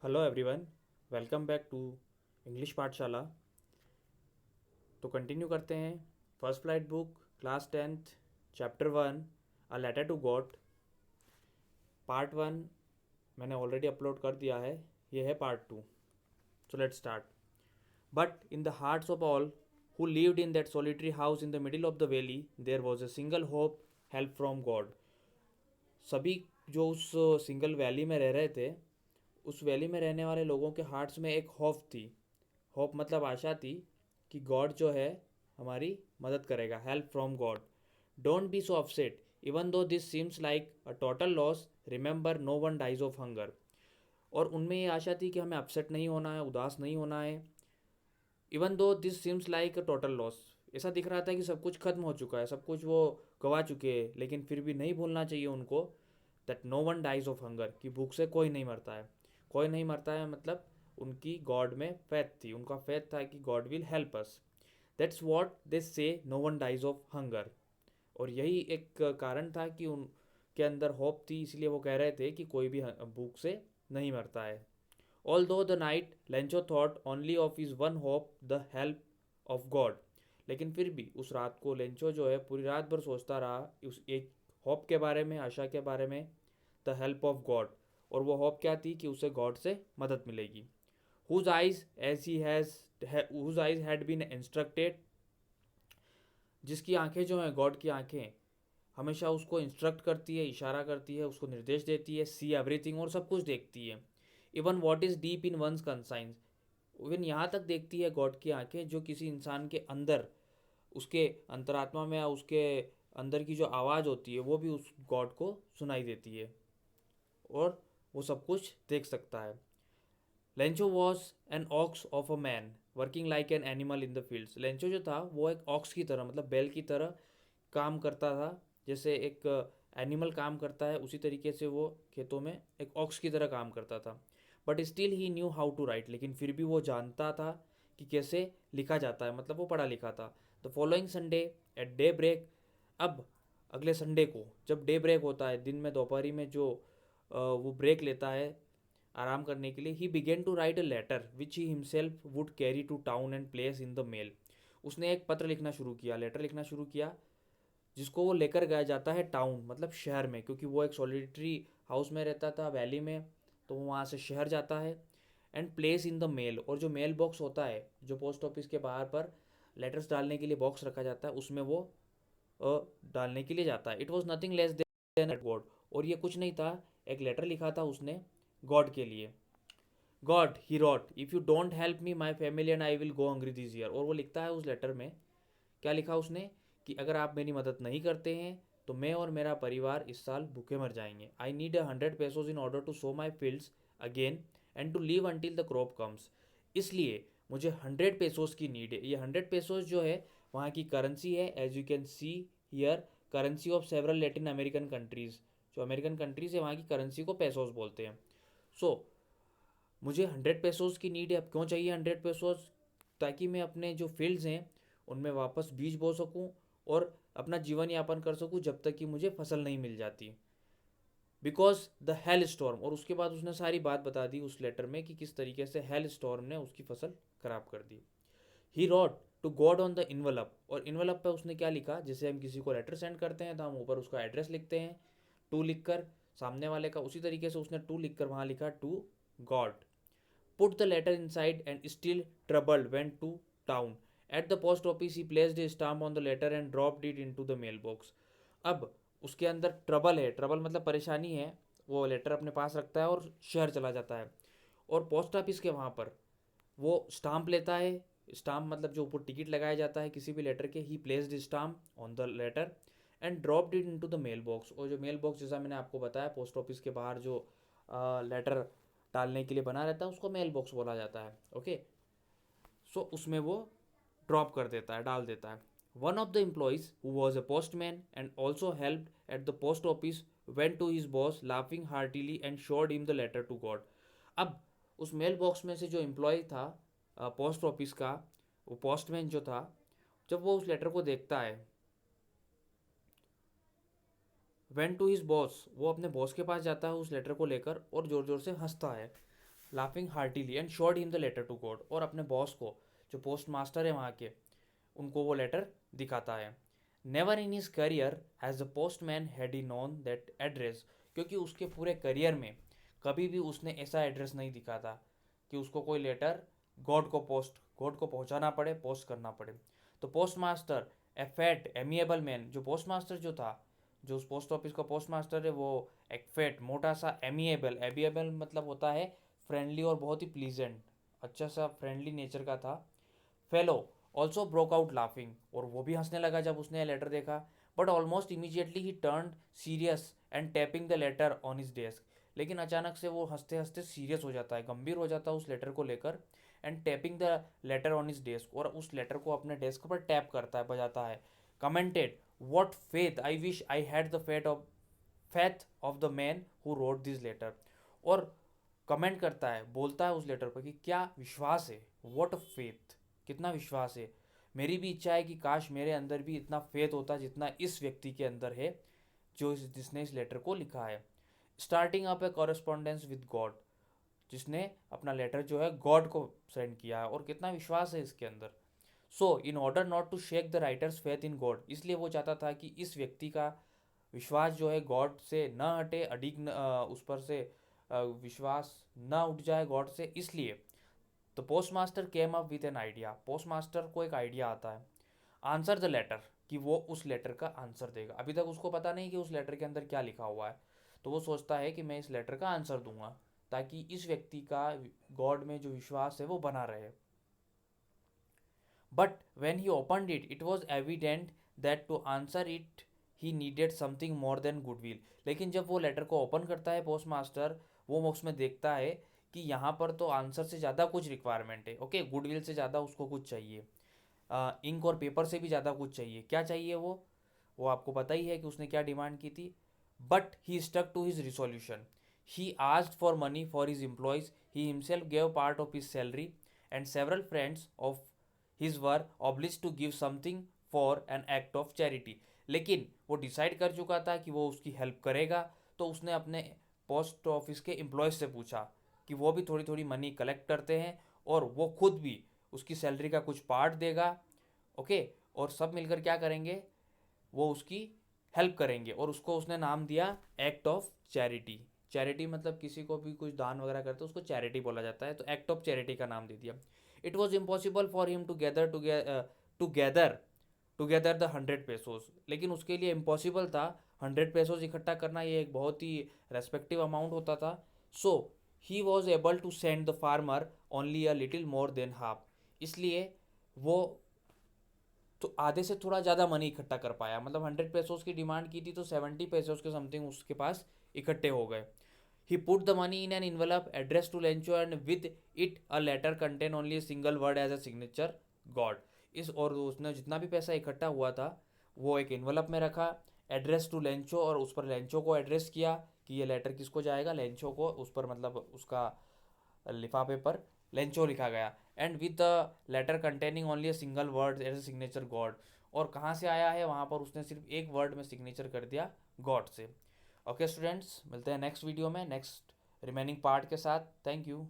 Hello everyone, welcome back to English पाठशाला। तो continue करते हैं। First flight book, class 10th, chapter 1, a letter to God. Part 1 मैंने already upload कर दिया है, ये है part 2। So let's start. But in the hearts of all who lived in that solitary house in the middle of the valley, there was a single hope, help from God. सभी जो उस single valley में रह रहे थे, उस valley में रहने वाले लोगों के हार्ट्स में एक होप थी। होप मतलब आशा थी कि गॉड जो है हमारी मदद करेगा, help from God. Don't be so upset even though this seems like a total loss, remember no one dies of hunger. और उनमें ये आशा थी कि हमें अपसेट नहीं होना है, उदास नहीं होना है। Even though this seems like a total loss, ऐसा दिख रहा था कि सब कुछ खत्म हो चुका है, सब कुछ वो गवा चुके हैं, लेकिन फिर भी नहीं भूलना चाहिए उनको that no one dies of hunger, कि भूख से कोई नहीं मरता है। कोई नहीं मरता है मतलब उनकी गॉड में फेथ थी, उनका फेथ था कि God will help us. That's what they say no one dies of hunger. और यही एक कारण था कि उनके अंदर होप थी, इसलिए वो कह रहे थे कि कोई भी भूख से नहीं मरता है। Although the night, Lencho thought only of his one hope, the help of God. लेकिन फिर भी उस रात को लेंचो जो है पूरी रात भर सोचता रहा उस एक होप के बारे में, आशा के बारे में, द हेल्प ऑफ गॉड। और वो होप क्या थी कि उसे गॉड से मदद मिलेगी। Whose eyes as he has whose eyes had been instructed, जिसकी आंखें जो हैं, गॉड की आंखें हमेशा उसको इंस्ट्रक्ट करती है, इशारा करती है, उसको निर्देश देती है, सी एवरीथिंग, और सब कुछ देखती है। Even what is deep in one's conscience, even यहाँ तक देखती है गॉड की आंखें जो किसी इंसान के अंदर, उसके अंतरात्मा में या उसके अंदर की जो आवाज़ होती है वो भी उस गॉड को सुनाई देती है, और वो सब कुछ देख सकता है। Lencho was an ox of a man working like an animal in the fields. Lencho जो था वो एक ऑक्स की तरह, मतलब बैल की तरह काम करता था। जैसे एक एनिमल काम करता है उसी तरीके से वो खेतों में एक ऑक्स की तरह काम करता था। But still he knew how to write, लेकिन फिर भी वो जानता था कि कैसे लिखा जाता है, मतलब वो पढ़ा लिखा था। The following Sunday at daybreak, अब अगले संडे को जब डे ब्रेक होता है, दिन में दोपहरी में जो वो ब्रेक लेता है आराम करने के लिए, he began to write a letter which he himself would carry to town and place in the mail. उसने एक पत्र लिखना शुरू किया, लेटर लिखना शुरू किया, जिसको वो लेकर गया जाता है टाउन, मतलब शहर में, क्योंकि वो एक सॉलिटरी हाउस में रहता था वैली में, तो वो वहाँ से शहर जाता है। And place in the mail, और जो मेल बॉक्स होता है, जो पोस्ट ऑफिस के बाहर पर लेटर्स डालने के लिए बॉक्स रखा जाता है, उसमें वो डालने के लिए जाता है। It was nothing less than God, और ये कुछ नहीं था, एक लेटर लिखा था उसने गॉड के लिए। God, he wrote, if you don't help me my family and I will go hungry this year. और वो लिखता है उस लेटर में, क्या लिखा उसने, कि अगर आप मेरी मदद नहीं करते हैं तो मैं और मेरा परिवार इस साल भूखे मर जाएंगे। I need 100 pesos in order to sow my fields again and to live until the crop comes. इसलिए मुझे 100 pesos की नीड है। ये 100 pesos जो है वहाँ की करेंसी है, as you can see here, currency of several Latin American countries. जो अमेरिकन कंट्रीज़ है वहाँ की करेंसी को पेसोस बोलते हैं। सो मुझे 100 pesos की नीड है। अब क्यों चाहिए 100 pesos? ताकि मैं अपने जो फील्ड्स हैं उनमें वापस बीज बो सकूं और अपना जीवन यापन कर सकूं जब तक कि मुझे फसल नहीं मिल जाती। बिकॉज द हेल स्टॉर्म, और उसके बाद उसने सारी बात बता दी उस लेटर में कि किस तरीके से हेल स्टॉर्म ने उसकी फसल खराब कर दी। He wrote to God on the envelope, और इन्वलप पे उसने क्या लिखा, जैसे हम किसी को लेटर सेंड करते हैं तो हम ऊपर उसका एड्रेस लिखते हैं, टू लिखकर सामने वाले का, उसी तरीके से उसने टू लिखकर वहाँ लिखा to God. Put the letter inside and still troubled went to town. At the post office he placed a stamp on the letter and dropped it into the mailbox. अब उसके अंदर ट्रबल है, trouble मतलब परेशानी है, वो letter अपने पास रखता है और शहर चला जाता है। और पोस्ट ऑफिस के वहाँ पर वो स्टाम्प लेता है, स्टाम्प मतलब जो ऊपर टिकट लगाया जाता है किसी भी लेटर के, he placed stamp on the letter and dropped it into the mail box. और जो मेल बॉक्स जैसा मैंने आपको बताया पोस्ट ऑफिस के बाहर जो लेटर डालने के लिए बना रहता है उसको मेल बॉक्स बोला जाता है। ओके, सो उसमें वो ड्रॉप कर देता है, डाल देता है। One of the employees who was a postman and also helped at the post office went to his boss laughing heartily and showed him the letter to God. अब उस मेल बॉक्स में से जो एम्प्लॉय था post office का, वो postman जो था, जब वो उस लेटर को देखता है, वेंट टू हिज बॉस, वो अपने बॉस के पास जाता है उस लेटर को लेकर और ज़ोर ज़ोर से हंसता है। Laughing heartily and showed him the letter to God, और अपने बॉस को, जो पोस्ट मास्टर है वहाँ के, उनको वो लेटर दिखाता है। Never in his career has the post man had he known that address, क्योंकि उसके पूरे करियर में कभी भी उसने ऐसा एड्रेस नहीं दिखा था कि उसको कोई लेटर गॉड को पहुंचाना पड़े, पोस्ट करना पड़े। तो पोस्ट मास्टर, ए फैट एमिएबल मैन, जो पोस्ट मास्टर जो था, जो उस पोस्ट ऑफिस का पोस्ट मास्टर है, वो एक फैट मोटा सा एमिएबल मतलब होता है फ्रेंडली और बहुत ही प्लीजेंट, अच्छा सा फ्रेंडली नेचर का था। Fellow also broke out laughing, और वो भी हंसने लगा जब उसने लेटर देखा। But almost immediately he turn serious and tapping the later on his desk, लेकिन अचानक से वो हंसते हंसते सीरियस हो जाता है, गंभीर हो जाता है उस लेटर को लेकर। And tapping the later on his desk, और उस लेटर को अपने डेस्क पर टैप करता है, बजाता है। Commented, what faith, I wish I had the faith of the man who wrote this letter, और कमेंट करता है, बोलता है उस लेटर पर कि क्या विश्वास है, वॉट फेथ, कितना विश्वास है। मेरी भी इच्छा है कि काश मेरे अंदर भी इतना फेथ होता जितना इस व्यक्ति के अंदर है, जिसने इस लेटर को लिखा है। Starting up A correspondence with God, जिसने अपना लेटर जो है गॉड को सेंड किया है, और कितना विश्वास है इसके अंदर। So in order not to shake the writer's faith in God, इसलिए वो चाहता था कि इस व्यक्ति का विश्वास जो है गॉड से न हटे, उस पर से विश्वास न उठ जाए गॉड से, इसलिए तो post master came up with an idea, post master को एक आइडिया आता है। आंसर द लेटर, कि वो उस लेटर का आंसर देगा। अभी तक उसको पता नहीं कि उस लेटर के अंदर क्या लिखा हुआ है, तो वो सोचता है कि मैं इस लेटर का आंसर दूंगा, ताकि इस व्यक्ति का गॉड में जो विश्वास है वो बना रहे। But when he opened it, it was evident that to answer it he needed something more than goodwill, लेकिन जब वो लेटर को ओपन करता है पोस्ट मास्टर, वो उसमें देखता है कि यहाँ पर तो आंसर से ज़्यादा कुछ रिक्वायरमेंट है। ओके, गुडविल से ज़्यादा उसको कुछ चाहिए, इंक और पेपर से भी ज़्यादा कुछ चाहिए। क्या चाहिए वो आपको पता ही है कि उसने क्या डिमांड की थी। But he stuck to his resolution, he asked for money for his employees, he himself gave part of his salary, and several friends of his were oblige to give something for an act of charity. लेकिन वो decide कर चुका था कि वो उसकी help करेगा, तो उसने अपने पोस्ट ऑफिस के एम्प्लॉयज से पूछा कि वो भी थोड़ी थोड़ी मनी कलेक्ट करते हैं, और वो खुद भी उसकी सैलरी का कुछ पार्ट देगा। ओके, और सब मिलकर क्या करेंगे, वो उसकी हेल्प करेंगे, और उसको उसने नाम दिया एक्ट ऑफ चैरिटी। चैरिटी मतलब किसी को भी कुछ दान वगैरह करते हैं उसको चैरिटी बोला जाता है, तो एक्ट ऑफ चैरिटी का नाम दे दिया। It was impossible for him to gather the 100 pesos, लेकिन उसके लिए इम्पॉसिबल था 100 पेसोज इकट्ठा करना, ये एक बहुत ही रेस्पेक्टिव अमाउंट होता था। So he was able to send the farmer only a little more than half, इसलिए वो तो आधे से थोड़ा ज़्यादा मनी इकट्ठा कर पाया, मतलब 100 पेसोज की डिमांड की थी तो 70 पेसोज के समथिंग उसके पास इकट्ठे हो गए। He put the money in an envelope address to Lencho, and with it a letter contain only a single word as a signature God. और उसने जितना भी पैसा इकट्ठा हुआ था वो एक इन्वेलप में रखा, एड्रेस टू लेंचो, और उस पर लेंचो को एड्रेस किया कि ये लेटर किसको जाएगा, लेंचो को, उस पर मतलब उसका लिफाफे पर लेंचो लिखा गया। And with the letter containing only a single word as a signature God, और कहाँ से आया है वहाँ पर उसने सिर्फ एक वर्ड में सिग्नेचर कर दिया, गॉड से। ओके स्टूडेंट्स, मिलते हैं नेक्स्ट वीडियो में नेक्स्ट रिमेनिंग पार्ट के साथ। Thank you.